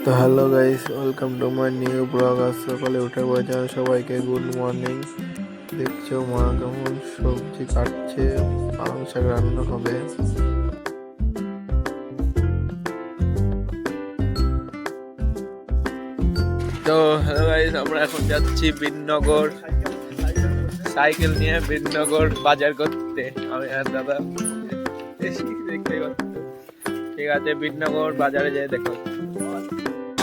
তো hello guys, welcome to my new blog. আজ সকালে উঠে বলছেন সবাইকে গুড মর্নিং। দেখছো মা কেমন সবজি কাটছে, পালং শাক রান্না হবে। তো হ্যালো গাইস, আমরা এখন যাচ্ছি বিননগর, সাইকেল নিয়ে বিননগর বাজার করতে। আমি আর দাদা দেখতে ঠিক আছে, বিননগর বাজারে যাই। দেখো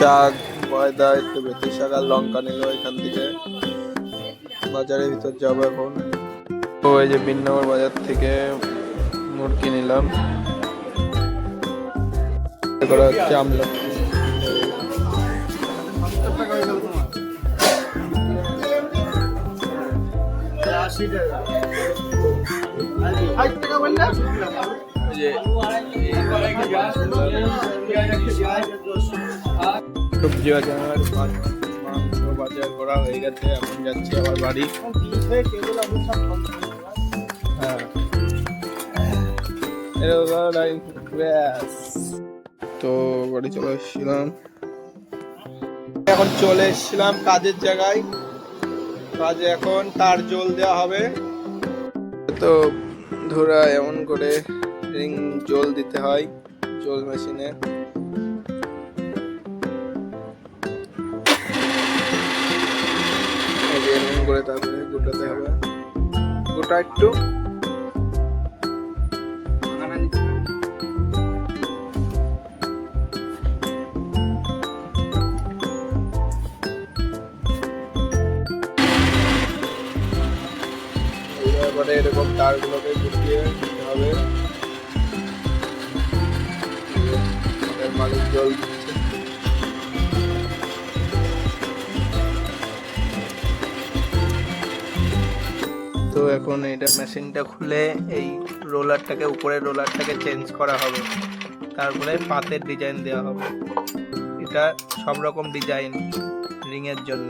শাক, ময়দা, একটু বেশি শাক আর লঙ্কা নিল এখান থেকে। বাজারের ভিতর যাবো এখন। তো এই যে বিননগর বাজার থেকে মুরগি নিলাম, করা হচ্ছে আমলকি। সবজি বাজার, মাংস বাজার করা হয়ে গেছে। এখন যাচ্ছি আবার বাড়ি। তো বাড়ি চলে এসেছিলাম, এখন চলে এসেছিলাম কাজের জায়গায়। কাজে এখন তার জল দেওয়া হবে। তো ধরা এমন করে রিং জল দিতে হয় জল মেশিনে। এমন করে তারপরে গোটাতে হবে, গোটা একটু। এবারে এরকম তারগুলোকে গুটিয়ে নিতে হবে। মালিক জল দিচ্ছে। তো এখন এটা মেশিনটা খুলে এই রোলারটাকে, উপরের রোলারটাকে চেঞ্জ করা হবে। তারপরে পাতের ডিজাইন দেওয়া হবে। এটা সব রকম ডিজাইন রিং এর জন্য।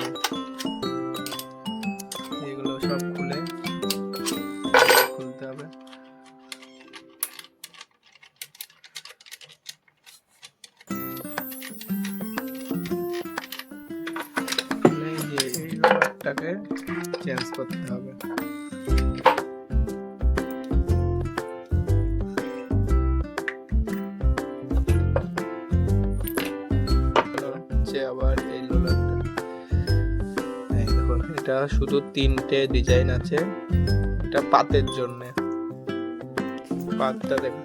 এগুলো সব খুলতে হবে। এই রোলারটাকে চেঞ্জ করতে হবে। আবার এই রোলারটা, এই দেখো, এটা শুধু 3টে ডিজাইন আছে। এটা পাতের জন্য। পাতটা দেখো,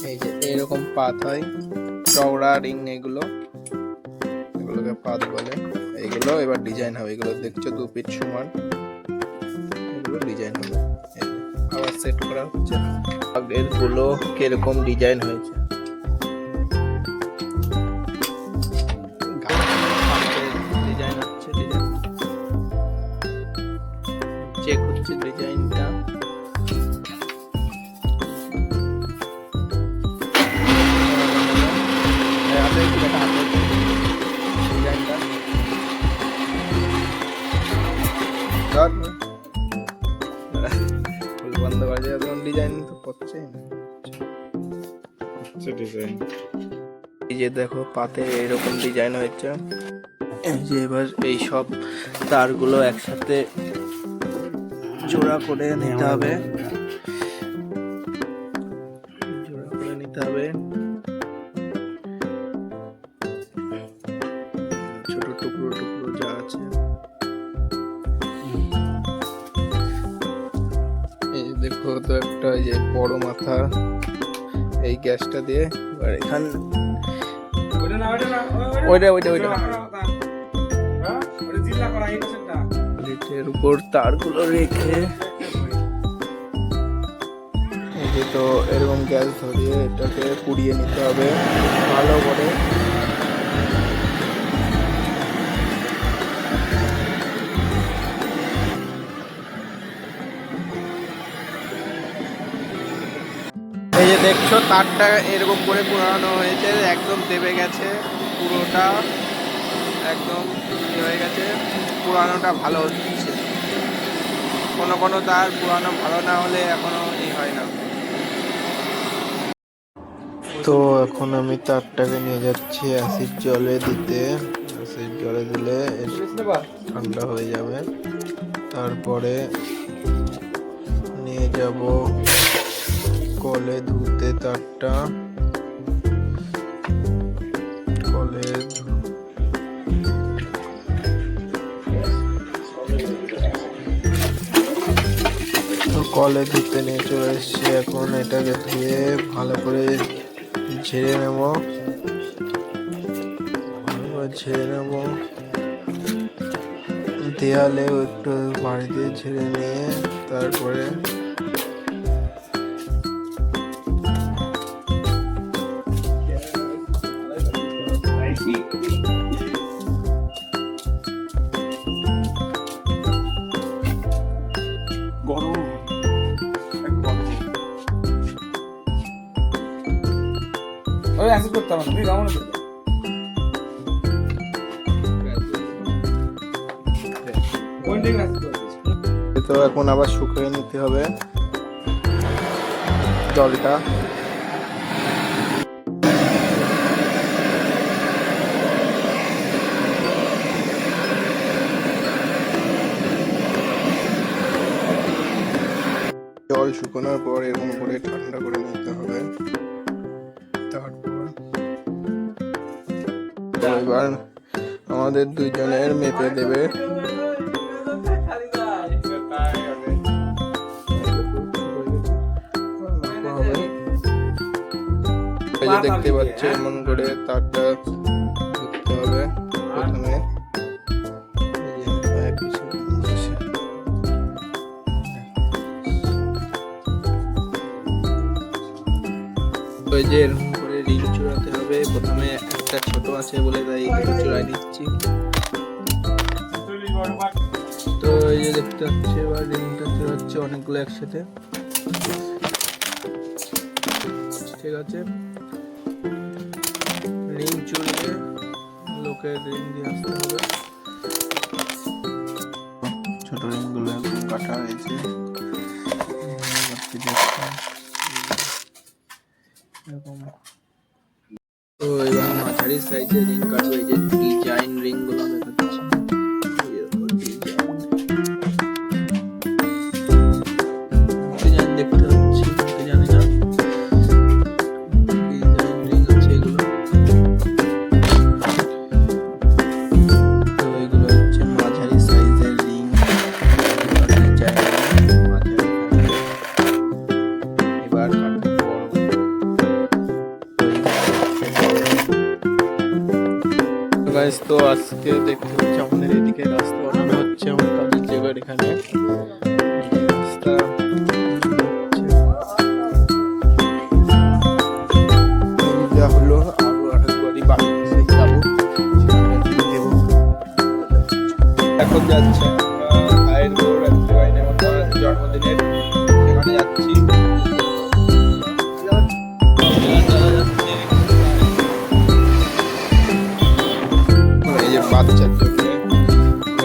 এই যে এরকম পাত হয়, চওড়া রিং। এগুলোকে পাত বলে। এগুলো এবার ডিজাইন হবে। এগুলো দেখছো 2 ফিট সমান, এগুলো ডিজাইন হবে। আবার সেট করা হচ্ছে। আগের গুলো কিরকম ডিজাইন হয়েছে, চেক হচ্ছে ডিজাইনটা। বন্ধ করে দেওয়া ডিজাইন তো পড়ছে। এই যে দেখো, পাতে এরকম ডিজাইন হয়েছে। এই যে এবার এই সব তারগুলো একসাথে জোড়া করে নিতে হবে। ছোট টুকরো টুকরো যা আছে। এই দেখো, তো একটা এই যে বড় মাথা, এই গ্যাসটা দিয়ে এখান প্লেটের উপর তারগুলো রেখে, এই যে তো এরকম গ্যাস ধরিয়ে এটাকে পুড়িয়ে নিতে হবে ভালো করে। এই যে দেখছো, তারটা এরকম করে পুরানো হয়েছে, একদম দেবে গেছে পুরোটা, একদম হয়ে গেছে। পুরানোটা ভালো হচ্ছে। কোনো তার পুরানো ভালো না হলে এখনো হয় না। তো এখন আমি তারটাকে নিয়ে যাচ্ছি অ্যাসিড জলে দিতে। অ্যাসিড জলে দিলে ঠান্ডা হয়ে যাবে। তারপরে নিয়ে যাব কলে ধুতে তারটা। কলে তো কলে ধুতে নিয়ে চলে এসেছি। এখন এটাকে ধুয়ে ভালো করে ঝেড়ে নেব। ঝেড়ে নেব, দেয়ালে একটু পানি দিয়ে ঝেড়ে নিয়ে তারপরে তো এখন আবার শুকিয়ে নিতে হবে জলটা। জল শুকানোর পর এরকম করে ঠান্ডা করে নিতে হবে। তারপর এবার আমাদের দুইজনের মেপে দেবে। দেখতে পাচ্ছে এমন করে তারটা ধরতে হবে প্রথমে। ওই যে এরকম করে রিং চড়াতে হবে। প্রথমে একটা ছোট আছে বলে তাই একটু চড়াই নিচ্ছি। তো এই যে দেখতে পাচ্ছি এবার রিংটা চড়াচ্ছে অনেকগুলো একসাথে। ঠিক আছে, রিং চড়িয়ে লোকের রিং দিয়ে আসতে হবে। ছোট রিং গুলো একদম কাটা হয়েছে। তো এবার মাঝারি সাইজে রিং কাটবো। এই যে ডিজাইন রিং গুলো দেখাচ্ছি। ডিজাইন দেখতে পাচ্ছি, জানি না ডিজাইন রিং আছে এগুলো। তো এগুলো হচ্ছে মাঝারি সাইজের রিং। এবার গাইস, তো আজকে দেখতে হচ্ছে আমাদের এদিকে রাস্তা বানানো হচ্ছে। আমার কাজের জায়গার এখানে রাস্তা হলো। আরো আরেকবারই বাকি যাবো, এখন যাচ্ছে ভাইয়ের বউর জন্মদিনের সেখানে যাচ্ছি। বাচ্চার জন্য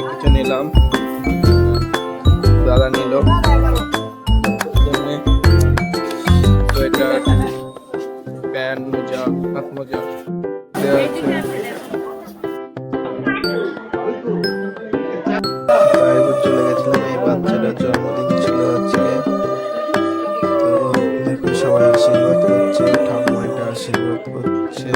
কিছু নিলাম, দাদা নিল সোয়েটার, প্যান্ট, মোজা, হাত মোজা। চলে গেছিলাম, এই বাচ্চাটার জন্মদিন ছিল আজকে। তো দেখো সবাই আশীর্বাদ করছে, ঠাকুমাটা আশীর্বাদ করছে।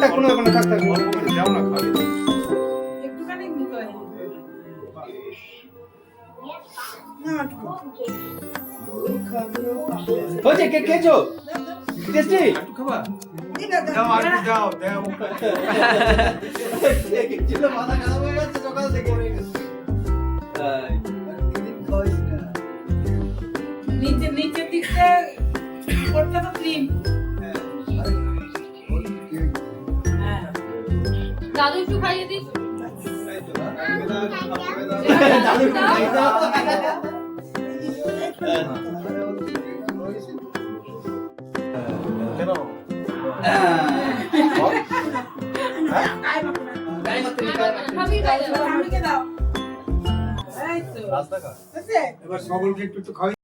থাক কোনো ব্যাপার না, থাক যাও না, একটুখানি হয়েছে কেক খেয়েছো টেস্টি ছিল মাথা খারাপ হয়ে গেছে সকাল থেকে নিচের দিকটা করতে তো ক্রিম দাদু একটু খাইয়ে দিস। দাদু খাই দাও খাবি খাই দাও। দাও এই তো রাস্তা আছে এবার সকলকে একটু খাওয়াই